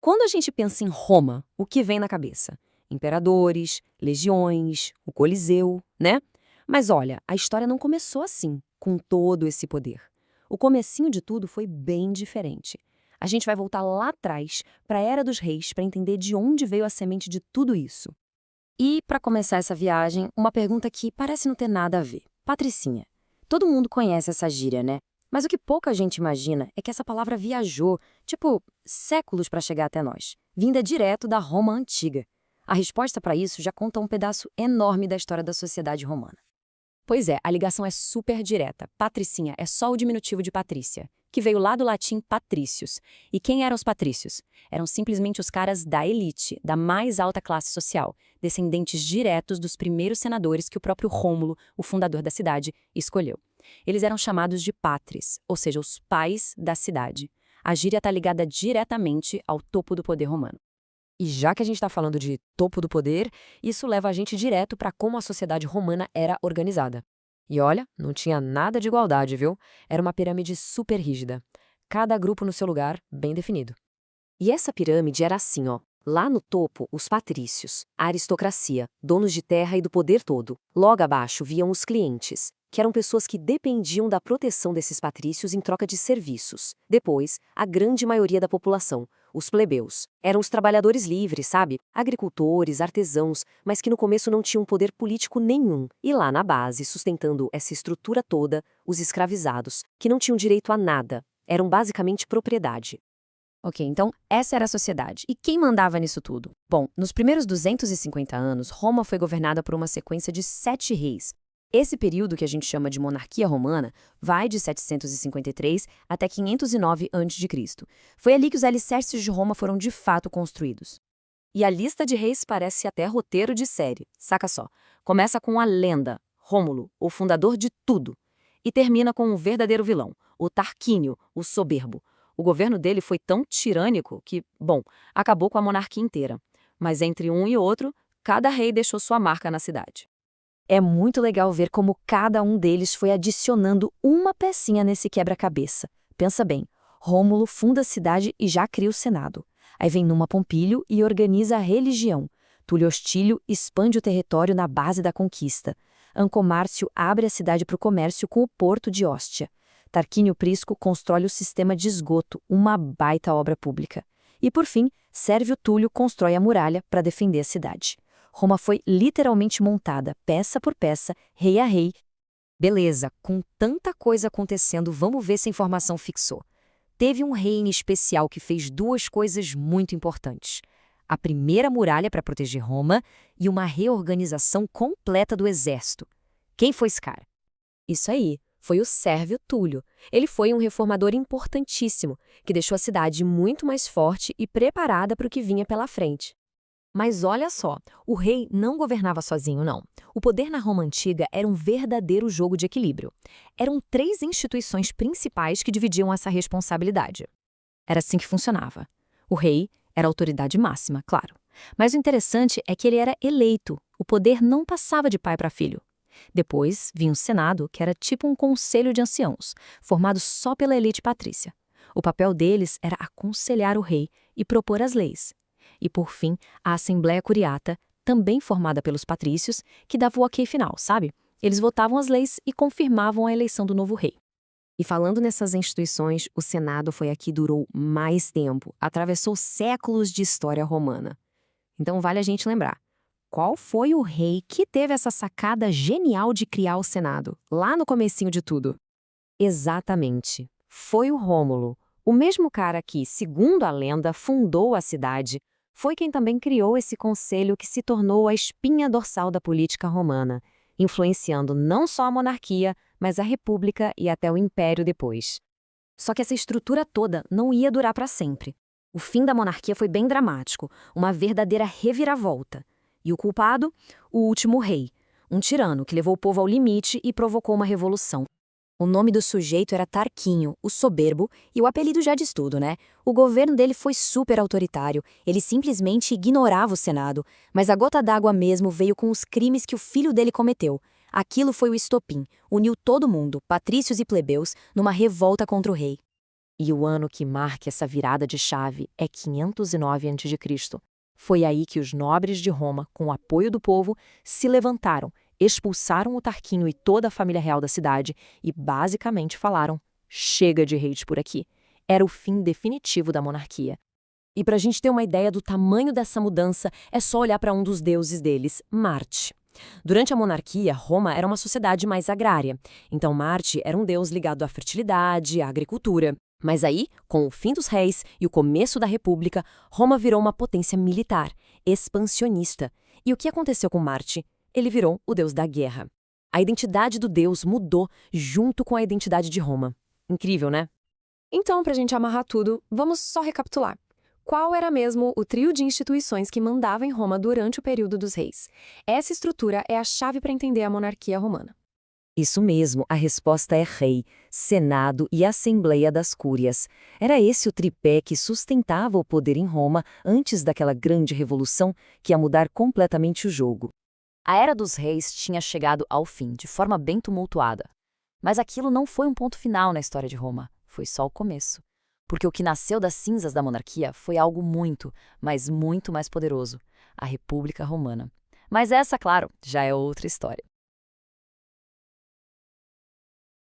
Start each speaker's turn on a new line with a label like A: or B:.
A: Quando a gente pensa em Roma, o que vem na cabeça? Imperadores, legiões, o Coliseu, né? Mas olha, a história não começou assim, com todo esse poder. O comecinho de tudo foi bem diferente. A gente vai voltar lá atrás, para a Era dos Reis, para entender de onde veio a semente de tudo isso. E, para começar essa viagem, uma pergunta que parece não ter nada a ver. Patricinha. Todo mundo conhece essa gíria, né? Mas o que pouca gente imagina é que essa palavra viajou, tipo, séculos para chegar até nós, vinda direto da Roma antiga. A resposta para isso já conta um pedaço enorme da história da sociedade romana. Pois é, a ligação é super direta. Patricinha é só o diminutivo de Patrícia, que veio lá do latim patricius. E quem eram os patrícios? Eram simplesmente os caras da elite, da mais alta classe social, descendentes diretos dos primeiros senadores que o próprio Rômulo, o fundador da cidade, escolheu. Eles eram chamados de patres, ou seja, os pais da cidade. A gíria está ligada diretamente ao topo do poder romano. E já que a gente está falando de topo do poder, isso leva a gente direto para como a sociedade romana era organizada. E olha, não tinha nada de igualdade, viu? Era uma pirâmide super rígida. Cada grupo no seu lugar, bem definido. E essa pirâmide era assim, ó. Lá no topo, os patrícios, a aristocracia, donos de terra e do poder todo. Logo abaixo viam os clientes, que eram pessoas que dependiam da proteção desses patrícios em troca de serviços. Depois, a grande maioria da população, os plebeus. Eram os trabalhadores livres, sabe? Agricultores, artesãos, mas que no começo não tinham poder político nenhum. E lá na base, sustentando essa estrutura toda, os escravizados, que não tinham direito a nada. Eram basicamente propriedade. Ok, então essa era a sociedade. E quem mandava nisso tudo? Bom, nos primeiros 250 anos, Roma foi governada por uma sequência de 7 reis. Esse período, que a gente chama de monarquia romana, vai de 753 até 509 a.C. Foi ali que os alicerces de Roma foram de fato construídos. E a lista de reis parece até roteiro de série, saca só. Começa com a lenda, Rômulo, o fundador de tudo, e termina com um verdadeiro vilão, o Tarquínio, o soberbo. O governo dele foi tão tirânico que, bom, acabou com a monarquia inteira. Mas entre um e outro, cada rei deixou sua marca na cidade. É muito legal ver como cada um deles foi adicionando uma pecinha nesse quebra-cabeça. Pensa bem, Rômulo funda a cidade e já cria o Senado. Aí vem Numa Pompílio e organiza a religião. Túlio Hostílio expande o território na base da conquista. Ancomárcio abre a cidade para o comércio com o porto de Ostia. Tarquínio Prisco constrói o sistema de esgoto, uma baita obra pública. E, por fim, Sérvio Túlio constrói a muralha para defender a cidade. Roma foi literalmente montada, peça por peça, rei a rei. Beleza, com tanta coisa acontecendo, vamos ver se a informação fixou. Teve um rei em especial que fez duas coisas muito importantes. A primeira muralha para proteger Roma e uma reorganização completa do exército. Quem foi esse cara? Isso aí. Foi o Sérvio Túlio. Ele foi um reformador importantíssimo, que deixou a cidade muito mais forte e preparada para o que vinha pela frente. Mas olha só, o rei não governava sozinho, não. O poder na Roma antiga era um verdadeiro jogo de equilíbrio. Eram 3 instituições principais que dividiam essa responsabilidade. Era assim que funcionava. O rei era a autoridade máxima, claro. Mas o interessante é que ele era eleito. O poder não passava de pai para filho. Depois vinha o Senado, que era tipo um conselho de anciãos, formado só pela elite patrícia. O papel deles era aconselhar o rei e propor as leis. E, por fim, a Assembleia Curiata, também formada pelos patrícios, que dava o ok final, sabe? Eles votavam as leis e confirmavam a eleição do novo rei. E falando nessas instituições, o Senado foi a que durou mais tempo, atravessou séculos de história romana. Então vale a gente lembrar. Qual foi o rei que teve essa sacada genial de criar o Senado, lá no comecinho de tudo? Exatamente. Foi o Rômulo, o mesmo cara que, segundo a lenda, fundou a cidade, foi quem também criou esse conselho que se tornou a espinha dorsal da política romana, influenciando não só a monarquia, mas a república e até o império depois. Só que essa estrutura toda não ia durar para sempre. O fim da monarquia foi bem dramático, uma verdadeira reviravolta. E o culpado? O último rei, um tirano que levou o povo ao limite e provocou uma revolução. O nome do sujeito era Tarquínio, o soberbo, e o apelido já diz tudo, né? O governo dele foi super autoritário, ele simplesmente ignorava o Senado, mas a gota d'água mesmo veio com os crimes que o filho dele cometeu. Aquilo foi o estopim, uniu todo mundo, patrícios e plebeus, numa revolta contra o rei.
B: E o ano que marca essa virada de chave é 509 a.C. Foi aí que os nobres de Roma, com o apoio do povo, se levantaram, expulsaram o Tarquínio e toda a família real da cidade e basicamente falaram: chega de reis por aqui. Era o fim definitivo da monarquia.
A: E para a gente ter uma ideia do tamanho dessa mudança, é só olhar para um dos deuses deles, Marte. Durante a monarquia, Roma era uma sociedade mais agrária. Então, Marte era um deus ligado à fertilidade, à agricultura. Mas aí, com o fim dos reis e o começo da República, Roma virou uma potência militar, expansionista. E o que aconteceu com Marte? Ele virou o deus da guerra. A identidade do deus mudou junto com a identidade de Roma. Incrível, né?
C: Então, para a gente amarrar tudo, vamos só recapitular. Qual era mesmo o trio de instituições que mandava em Roma durante o período dos reis? Essa estrutura é a chave para entender a monarquia romana.
D: Isso mesmo, a resposta é rei, senado e assembleia das cúrias. Era esse o tripé que sustentava o poder em Roma antes daquela grande revolução que ia mudar completamente o jogo.
B: A Era dos Reis tinha chegado ao fim, de forma bem tumultuada. Mas aquilo não foi um ponto final na história de Roma, foi só o começo. Porque o que nasceu das cinzas da monarquia foi algo muito, mas muito mais poderoso, a República Romana. Mas essa, claro, já é outra história.